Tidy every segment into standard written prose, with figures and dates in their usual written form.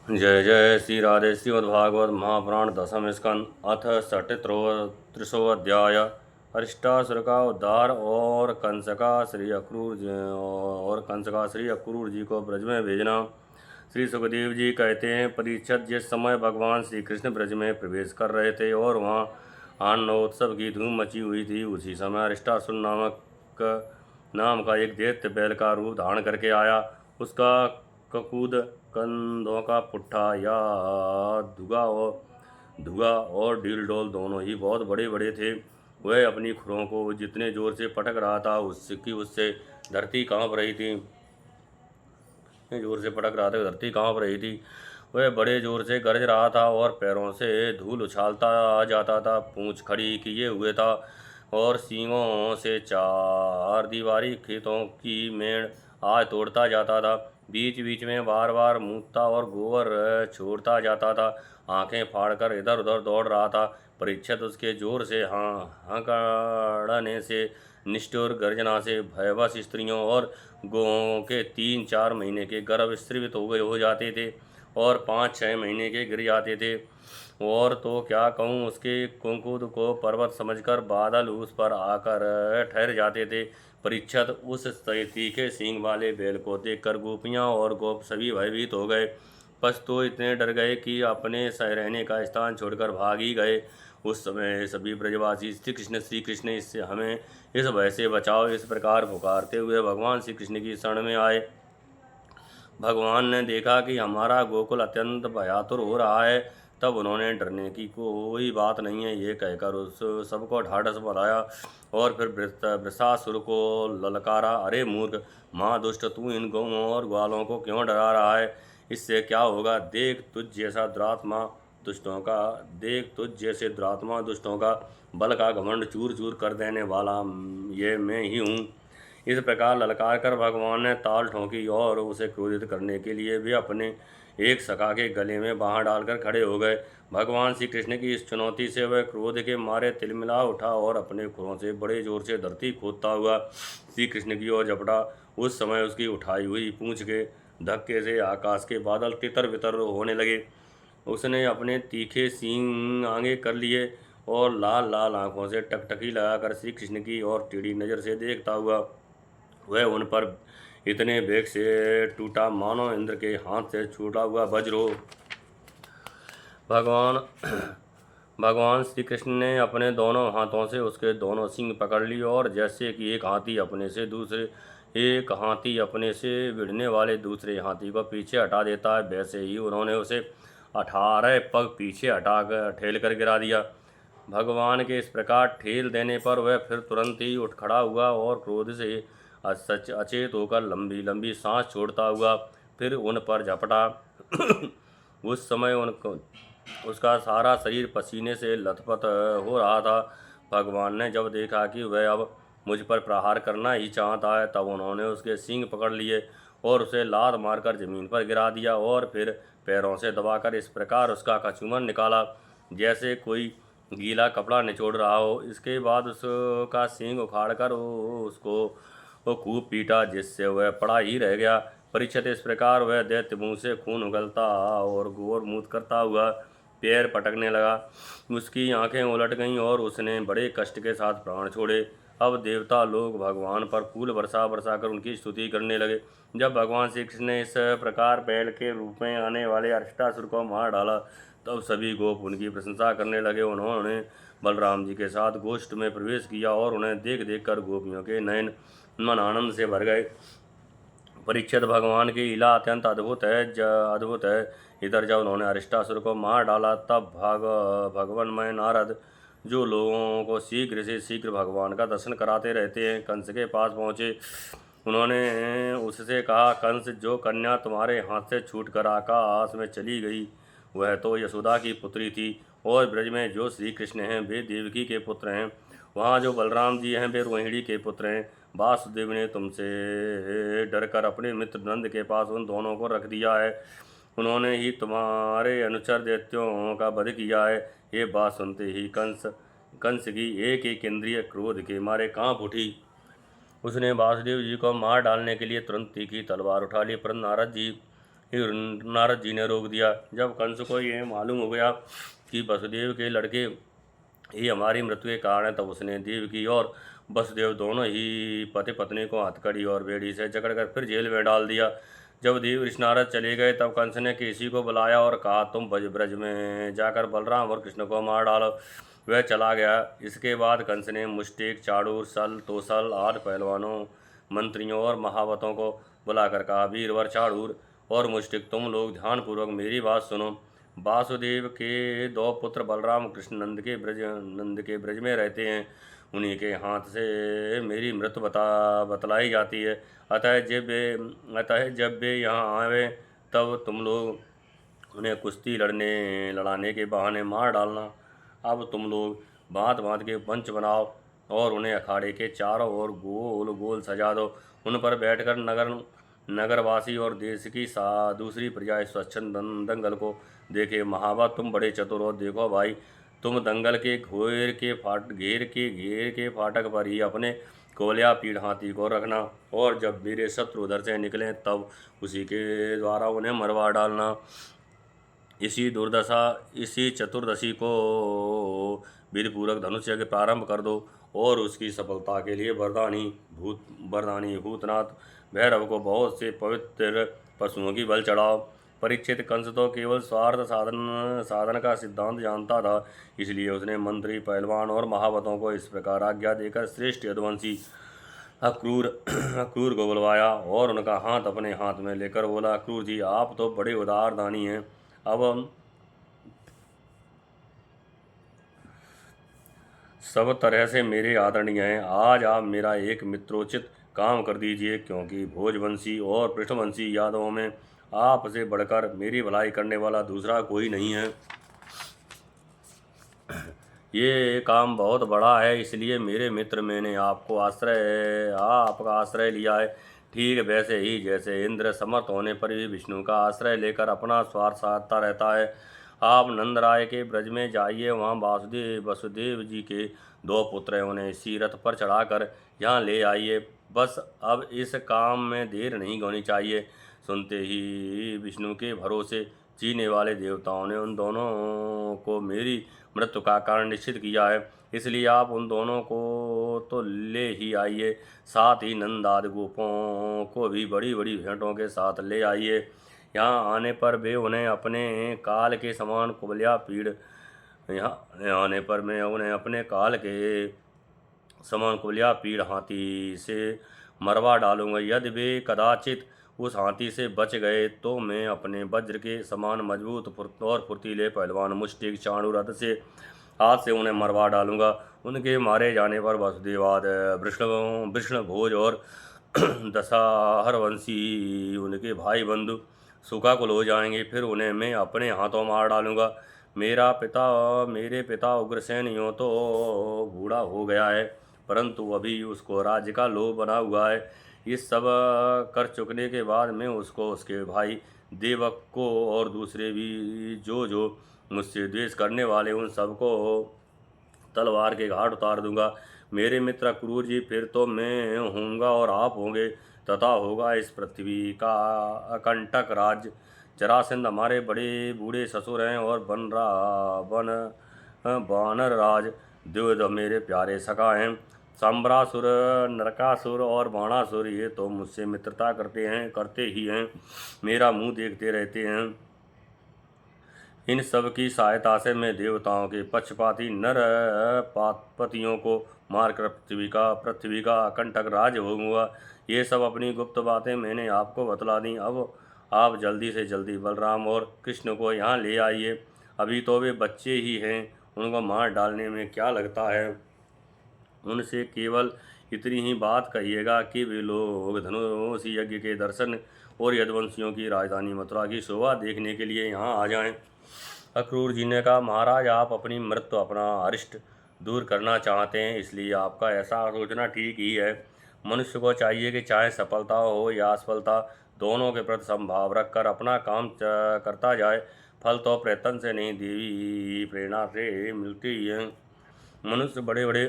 जय जय श्री राधे। श्रीमद्भागवत महापुराण दसम स्कंद अथ षट्त्रिशो अध्याय। अरिष्टासुर का उद्धार और कंस का श्री अक्रूर जी को ब्रज में भेजना। श्री सुखदेव जी कहते हैं, परीक्षित, जिस समय भगवान श्री कृष्ण ब्रज में प्रवेश कर रहे थे और वहाँ अन्नोत्सव की धूम मची हुई थी, उसी समय अरिष्टासुर नाम का एक दैत्य बैल का रूप धारण करके आया। उसका ककूद, कंधों का पुट्ठा या धुगा और ढील डोल दोनों ही बहुत बड़े बड़े थे। वह अपनी खुरों को जितने जोर से पटक रहा था उससे धरती कांप रही थी। वह बड़े जोर से गरज रहा था और पैरों से धूल उछालता आ जाता था। पूंछ खड़ी किए हुए था और सींगों से चार दीवारी खेतों की मेड़ आज तोड़ता जाता था। बीच बीच में बार बार मूतता और गोबर छोड़ता जाता था। आंखें फाड़कर इधर उधर दौड़ रहा था। परीक्षित उसके जोर से हाँकड़ने से, निष्ठुर गर्जना से भयवश स्त्रियों और गौओं के 3-4 महीने के गर्भ स्रीवित हो जाते थे और 5-6 महीने के गिर जाते थे। और तो क्या कहूँ, उसके कुंकुद को पर्वत समझकर बादल उस पर आकर ठहर जाते थे। परीक्षित, उस तीखे सींग वाले बैल को देखकर गोपियाँ और गोप सभी भयभीत हो गए। पश तो इतने डर गए कि अपने रहने का स्थान छोड़कर भाग ही गए। उस समय सभी ब्रजवासी श्री कृष्ण इससे हमें इस भय से बचाओ, इस प्रकार पुकारते हुए भगवान श्री कृष्ण की शरण में आए। भगवान ने देखा कि हमारा गोकुल अत्यंत भयातुर हो रहा है, तब उन्होंने डरने की कोई बात नहीं है ये कहकर उस सबको ढाढ़स बंधाया और फिर वृषासुर को ललकारा, अरे मूर्ख, महादुष्ट, तू इन गौओं और ग्वालों को क्यों डरा रहा है? इससे क्या होगा? देख तुझ जैसे दुरात्मा दुष्टों का बल का घमंड चूर चूर कर देने वाला ये मैं ही हूँ। इस प्रकार ललकार कर भगवान ने ताल ठोंकी और उसे क्रोधित करने के लिए भी अपने एक सखा के गले में बाँह डालकर खड़े हो गए। भगवान श्री कृष्ण की इस चुनौती से वह क्रोध के मारे तिलमिला उठा और अपने खुरों से बड़े जोर से धरती खोदता हुआ श्री कृष्ण की ओर झपटा। उस समय उसकी उठाई हुई पूंछ के धक्के से आकाश के बादल तितर बितर होने लगे। उसने अपने तीखे सींग आगे कर लिए और लाल लाल आंखों से टकटकी लगाकर श्री कृष्ण की ओर टेढ़ी नज़र से देखता हुआ वह उन पर इतने वेग से टूटा मानो इंद्र के हाथ से छूटा हुआ वज्र हो। भगवान भगवान श्री कृष्ण ने अपने दोनों हाथों से उसके दोनों सींग पकड़ लिए और जैसे कि एक हाथी अपने से भिड़ने वाले दूसरे हाथी को पीछे हटा देता है, वैसे ही उन्होंने उसे 18 पग पीछे हटा कर ठेल कर गिरा दिया। भगवान के इस प्रकार ठेल देने पर वह फिर तुरंत ही उठ खड़ा हुआ और क्रोध से अचेत होकर लंबी लंबी सांस छोड़ता हुआ फिर उन पर झपटा। उस समय उसका सारा शरीर पसीने से लथपथ हो रहा था। भगवान ने जब देखा कि वह अब मुझ पर प्रहार करना ही चाहता है, तब उन्होंने उसके सींग पकड़ लिए और उसे लात मारकर जमीन पर गिरा दिया और फिर पैरों से दबाकर इस प्रकार उसका कछुमन निकाला जैसे कोई गीला कपड़ा निचोड़ रहा हो। इसके बाद उसका सींग उखाड़कर उसको खूब पीटा, जिससे वह पड़ा ही रह गया। परीक्षित, इस प्रकार वह दैत्य मुँह से खून उगलता और गोर मूत करता हुआ पैर पटकने लगा। उसकी आंखें उलट गईं और उसने बड़े कष्ट के साथ प्राण छोड़े। अब देवता लोग भगवान पर फूल बरसा बरसा कर उनकी स्तुति करने लगे। जब भगवान श्री कृष्ण ने इस प्रकार बैल के रूप में आने वाले अरिष्टासुर को मार डाला, तब सभी गोप उनकी प्रशंसा करने लगे। उन्होंने बलराम जी के साथ गोष्ठ में प्रवेश किया और उन्हें देख देख कर गोपियों के नयन मन आनंद से भर गए। परीक्षित, भगवान की लीला अत्यंत अद्भुत है। इधर जब उन्होंने अरिष्टासुर को मार डाला, तब भगवानमय नारद, जो लोगों को शीघ्र से शीघ्र भगवान का दर्शन कराते रहते हैं, कंस के पास पहुँचे। उन्होंने उससे कहा, कंस, जो कन्या तुम्हारे हाथ से छूटकर आकाश में चली गई, वह तो यशोदा की पुत्री थी, और ब्रज में जो श्री कृष्ण हैं वे देवकी के पुत्र हैं। वहाँ जो बलराम जी हैं वे रोहिणी के पुत्र हैं। वासुदेव ने तुमसे डरकर अपने मित्र नंद के पास उन दोनों को रख दिया है। उन्होंने ही तुम्हारे अनुचर दैत्यों का वध किया है। ये बात सुनते ही कंस की एक एक इंद्रिय क्रोध के मारे कांप उठी। उसने वासुदेव जी को मार डालने के लिए तुरंत तीखी तलवार उठा ली, परंतु नारद जी नारद जी ने रोक दिया। जब कंस को यह मालूम हो गया कि वसुदेव के लड़के ही हमारी मृत्यु के कारण है, तब उसने देवकी और वसुदेव दोनों ही पति पत्नी को हथकड़ी और बेड़ी से जकड़कर फिर जेल में डाल दिया। जब देव ऋषि नारद चले गए तब कंस ने केसी को बुलाया और कहा, तुम ब्रज में जाकर बलराम और कृष्ण को मार डालो। वह चला गया। इसके बाद कंस ने मुष्टिक, चाड़ूर, सल, तोसल आदि पहलवानों, मंत्रियों और महावतों को बुलाकर कहा, वीरवर, चाड़ूर और मुष्टिक, तुम लोग ध्यानपूर्वक मेरी बात सुनो। वासुदेव के दो पुत्र बलराम कृष्ण नंद के ब्रज में रहते हैं। उन्हीं के हाथ से मेरी मृत्यु बतलाई जाती है। अतः जब वे यहाँ आवे तब तुम लोग उन्हें कुश्ती लड़ाने के बहाने मार डालना। अब तुम लोग भांत भांत के पंच बनाओ और उन्हें अखाड़े के चारों ओर गोल गोल सजा दो। उन पर बैठकर नगरवासी और देश की दूसरी प्रजा स्वच्छंद दंगल को देखे। महाबत, तुम बड़े चतुर हो। देखो भाई, तुम दंगल के घेर के फाटक पर ही अपने कोलिया पीड़ हाथी को रखना, और जब मेरे शत्रु उधर से निकलें तब उसी के द्वारा उन्हें मरवा डालना। इसी चतुर्दशी को विधिपूर्वक धनुष यज्ञ प्रारंभ कर दो और उसकी सफलता के लिए वरदानी भूतनाथ भैरव को बहुत से पवित्र पशुओं की बल चढ़ाओ। परीक्षित, कंस तो केवल स्वार्थ साधन का सिद्धांत जानता था, इसलिए उसने मंत्री, पहलवान और महावतों को इस प्रकार आज्ञा देकर श्रेष्ठ यदुवंशी अक्रूर को बुलवाया और उनका हाथ अपने हाथ में लेकर बोला, अक्रूर जी, आप तो बड़े उदार दानी हैं। अब सब तरह से मेरे आदरणीय हैं। आज आप मेरा एक मित्रोचित काम कर दीजिए, क्योंकि भोजवंशी और पृष्ठवंशी यादवों में आपसे बढ़कर मेरी भलाई करने वाला दूसरा कोई नहीं है। ये काम बहुत बड़ा है, इसलिए मेरे मित्र मैंने आपका आश्रय लिया है। ठीक वैसे ही जैसे इंद्र समर्थ होने पर भी विष्णु का आश्रय लेकर अपना स्वार्थ साधता रहता है। आप नंदराय के ब्रज में जाइए, वहाँ वसुदेव जी के दो पुत्र हैं, उन्हें इसी रथ पर चढ़ाकर यहाँ ले आइए। बस अब इस काम में देर नहीं होनी चाहिए। सुनते ही विष्णु के भरोसे जीने वाले देवताओं ने उन दोनों को मेरी मृत्यु का कारण निश्चित किया है, इसलिए आप उन दोनों को तो ले ही आइए, साथ ही नंद आदि गोपों को भी बड़ी बड़ी भेंटों के साथ ले आइए। यहाँ आने पर वे उन्हें अपने काल के समान कुबलिया पीड़ यहाँ आने पर मैं उन्हें अपने काल के समान कुबलिया पीड़ हाथी से मरवा डालूंगा। यदि वे कदाचित उस हाथी से बच गए तो मैं अपने वज्र के समान मजबूत और फुर्तीले पहलवान मुष्टिक, चाणूर रथ से हाथ से उन्हें मरवा डालूंगा। उनके मारे जाने पर वसुदेवाद वृषण भोज और दशाहरवंशी उनके भाई बंधु शोकाकुल हो जाएंगे। फिर उन्हें मैं अपने हाथों मार डालूंगा। मेरे पिता उग्रसेन यूँ तो बूढ़ा हो गया है, परंतु अभी उसको राज्य का लोभ बना हुआ है। इस सब कर चुकने के बाद मैं उसको, उसके भाई देवक को और दूसरे भी जो मुझसे द्वेष करने वाले उन सबको तलवार के घाट उतार दूंगा। मेरे मित्र क्रूर जी, फिर तो मैं होऊंगा और आप होंगे, तथा होगा इस पृथ्वी का अकंटक राज्य। जरासंध हमारे बड़े बूढ़े ससुर हैं और वानर राज द्विविध मेरे प्यारे सखा हैं। सांबरासुर, नरकासुर और बाणासुर ये तो मुझसे मित्रता करते ही हैं, मेरा मुंह देखते रहते हैं। इन सब की सहायता से मैं देवताओं के पक्षपाती नर पतियों को मारकर पृथ्वी का अकंटक राज होऊंगा। ये सब अपनी गुप्त बातें मैंने आपको बतला दी। अब आप जल्दी से जल्दी बलराम और कृष्ण को यहाँ ले आइए। अभी तो वे बच्चे ही हैं, उनको मार डालने में क्या लगता है। उनसे केवल इतनी ही बात कहिएगा कि वे लोग धनुष यज्ञ के दर्शन और यदुवंशियों की राजधानी मथुरा की शोभा देखने के लिए यहाँ आ जाएं। अक्रूर जी ने कहा, महाराज, आप अपनी मृत्यु, अपना अरिष्ट दूर करना चाहते हैं, इसलिए आपका ऐसा सोचना ठीक ही है। मनुष्य को चाहिए कि चाहे सफलता हो या असफलता, दोनों के प्रति समभाव रखकर अपना काम करता जाए। फल तो प्रयत्न से नहीं, देवी प्रेरणा से मिलती ही है। मनुष्य बड़े बड़े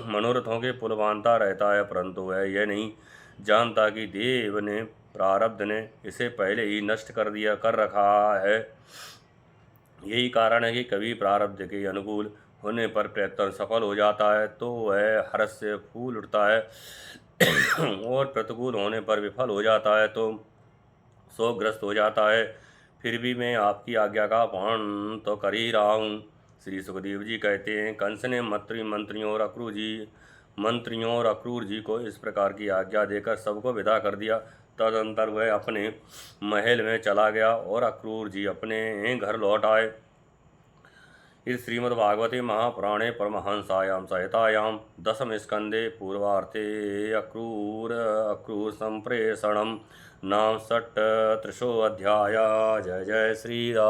मनोरथों के पुल बांधता रहता है, परंतु वह यह नहीं जानता कि देव ने प्रारब्ध ने इसे पहले ही नष्ट कर रखा है। यही कारण है कि कभी प्रारब्ध के अनुकूल होने पर प्रयत्न सफल हो जाता है तो वह हर्ष से फूल उठता है और प्रतिकूल होने पर विफल हो जाता है तो शोकग्रस्त हो जाता है। फिर भी मैं आपकी आज्ञा का पालन तो कर ही रहा हूँ। श्री सुखदेव जी कहते हैं, कंस ने मंत्रियों और अक्रूर जी को इस प्रकार की आज्ञा देकर सबको विदा कर दिया। तदंतर वह अपने महल में चला गया और अक्रूर जी अपने घर लौट आए। इस श्रीमद्भागवते महापुराणे परमहंसायां संहितायां दशम स्कंदे पूर्वार्थे अक्रूर संप्रेषणं नाम 38 अध्याय। जय जय श्री राम।